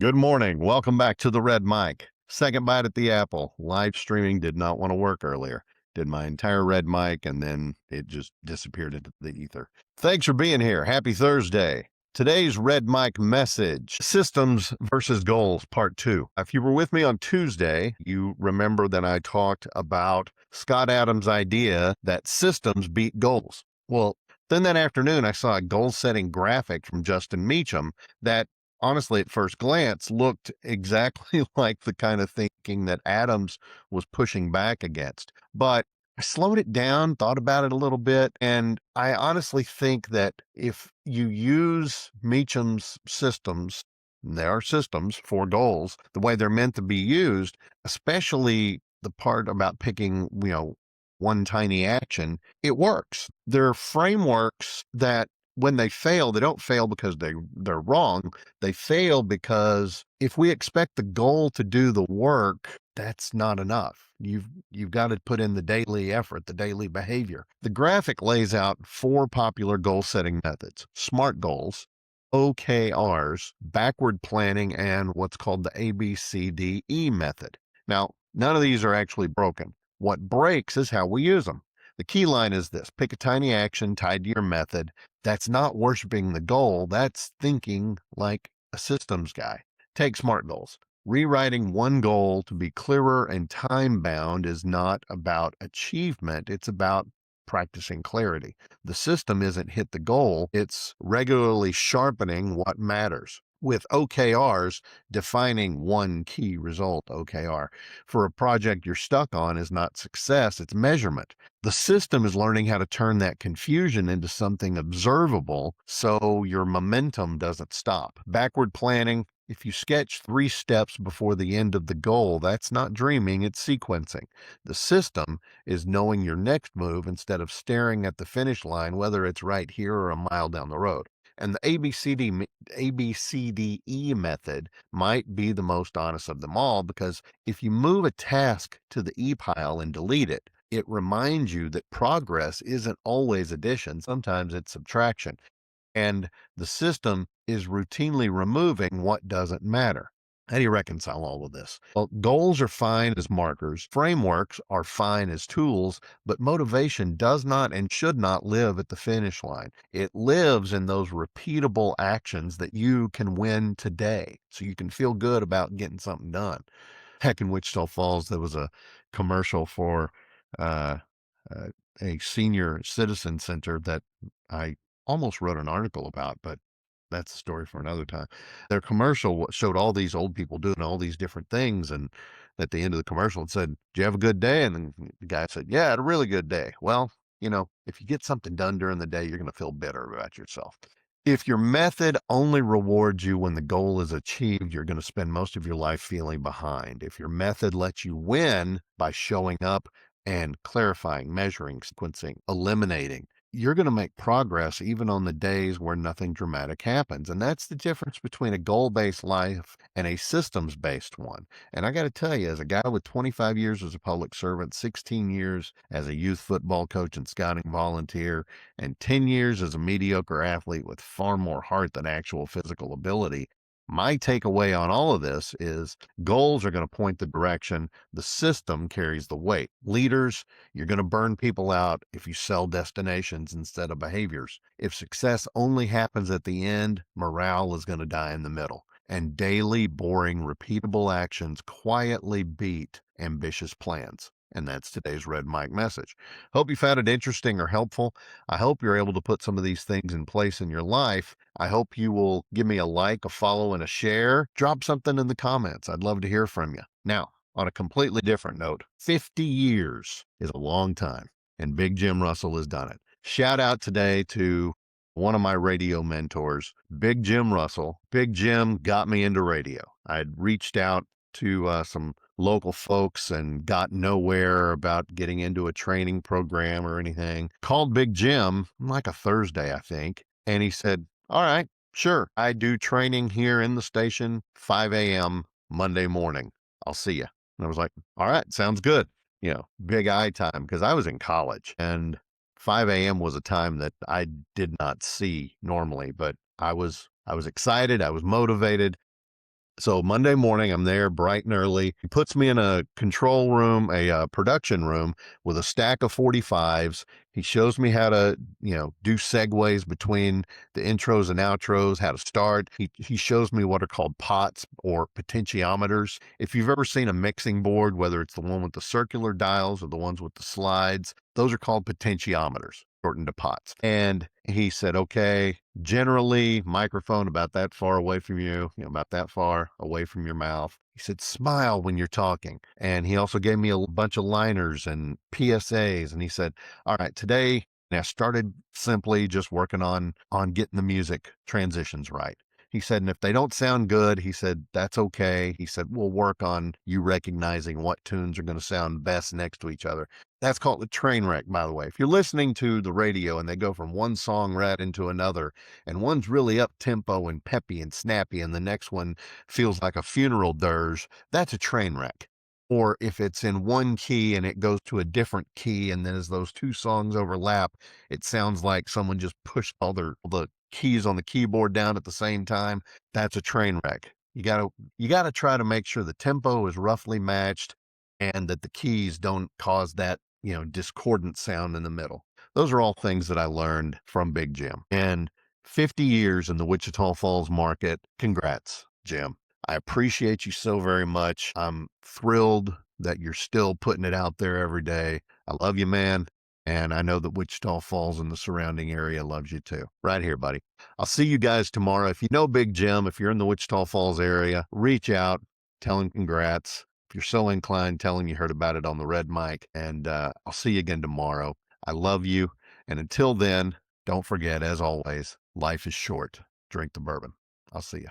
Good morning. Welcome back to the Red Mic. Second bite at the apple. Live streaming did not want to work earlier. Did my entire Red Mic and then it just disappeared into the ether. Thanks for being here. Happy Thursday. Today's Red Mic message, systems versus goals, part 2. If you were with me on Tuesday, you remember that I talked about Scott Adams' idea that systems beat goals. Well, then that afternoon, I saw a goal setting graphic from Justin Meacham that honestly, at first glance, looked exactly like the kind of thinking that Adams was pushing back against. But I slowed it down, thought about it a little bit, and I honestly think that if you use Meacham's systems, and they are systems for goals, the way they're meant to be used, especially the part about picking, one tiny action, it works. They're frameworks that when they fail, they don't fail because they're wrong. They fail because if we expect the goal to do the work, that's not enough. You've got to put in the daily effort, the daily behavior. The graphic lays out 4 popular goal setting methods: SMART goals, OKRs, backward planning, and what's called the ABCDE method. Now, none of these are actually broken. What breaks is how we use them. The key line is this: pick a tiny action tied to your method. That's not worshiping the goal. That's thinking like a systems guy. Take SMART goals. Rewriting one goal to be clearer and time bound is not about achievement. It's about practicing clarity. The system isn't hit the goal. It's regularly sharpening what matters. With OKRs, defining one key result, OKR, for a project you're stuck on is not success, it's measurement. The system is learning how to turn that confusion into something observable so your momentum doesn't stop. Backward planning: if you sketch 3 steps before the end of the goal, that's not dreaming, it's sequencing. The system is knowing your next move instead of staring at the finish line, whether it's right here or a mile down the road. And the ABCDE method might be the most honest of them all, because if you move a task to the E pile and delete it, it reminds you that progress isn't always addition, sometimes it's subtraction. And the system is routinely removing what doesn't matter. How do you reconcile all of this? Well, goals are fine as markers, frameworks are fine as tools, but motivation does not and should not live at the finish line. It lives in those repeatable actions that you can win today, so you can feel good about getting something done. Heck, in Wichita Falls, there was a commercial for uh, uh, a senior citizen center that I almost wrote an article about, but that's a story for another time. Their commercial showed all these old people doing all these different things, and at the end of the commercial, it said, "Do you have a good day?" And then the guy said, "Yeah, I had a really good day." Well, if you get something done during the day, you're going to feel better about yourself. If your method only rewards you when the goal is achieved, you're going to spend most of your life feeling behind. If your method lets you win by showing up and clarifying, measuring, sequencing, eliminating, you're going to make progress even on the days where nothing dramatic happens. And that's the difference between a goal based life and a systems based one. And I got to tell you, as a guy with 25 years as a public servant, 16 years as a youth football coach and scouting volunteer, and 10 years as a mediocre athlete with far more heart than actual physical ability, my takeaway on all of this is goals are going to point the direction, the system carries the weight. Leaders, you're going to burn people out if you sell destinations instead of behaviors. If success only happens at the end, morale is going to die in the middle. And daily, boring, repeatable actions quietly beat ambitious plans. And that's today's Red Mic message. Hope you found it interesting or helpful. I hope you're able to put some of these things in place in your life. I hope you will give me a like, a follow, and a share. Drop something in the comments. I'd love to hear from you. Now, on a completely different note, 50 years is a long time, and Big Jim Russell has done it. Shout out today to one of my radio mentors, Big Jim Russell. Big Jim got me into radio. I'd reached out to some local folks and got nowhere about getting into a training program or anything. Called Big Jim like a Thursday, I think, and he said, "All right, sure. I do training here in the station, 5 a.m. Monday morning. I'll see you." And I was like, "All right, sounds good." Big eye time, because I was in college and 5 a.m. was a time that I did not see normally, but I was excited. I was motivated. So Monday morning, I'm there bright and early. He puts me in a control room, a production room with a stack of 45s. He shows me how to, do segues between the intros and outros, how to start. He shows me what are called pots or potentiometers. If you've ever seen a mixing board, whether it's the one with the circular dials or the ones with the slides, those are called potentiometers, shortened to pots. And he said, okay, generally microphone about that far away from you, about that far away from your mouth. He said, smile when you're talking. And he also gave me a bunch of liners and PSAs. And he said, all right, today, and I started simply just working on getting the music transitions right. He said, and if they don't sound good, he said, that's okay. He said, we'll work on you recognizing what tunes are going to sound best next to each other. That's called a train wreck, by the way. If you're listening to the radio and they go from one song right into another, and one's really up tempo and peppy and snappy, and the next one feels like a funeral dirge, that's a train wreck. Or if it's in one key and it goes to a different key, and then as those two songs overlap, it sounds like someone just pushed all the keys on the keyboard down at the same time. That's a train wreck. You gotta try to make sure the tempo is roughly matched and that the keys don't cause that, discordant sound in the middle. Those are all things that I learned from Big Jim. And 50 years in the Wichita Falls market. Congrats, Jim. I appreciate you so very much. I'm thrilled that you're still putting it out there every day. I love you, man. And I know that Wichita Falls and the surrounding area loves you too. Right here, buddy. I'll see you guys tomorrow. If you know Big Jim, if you're in the Wichita Falls area, reach out, tell him congrats. If you're so inclined, tell him you heard about it on the Red Mic. And I'll see you again tomorrow. I love you. And until then, don't forget, as always, life is short. Drink the bourbon. I'll see you.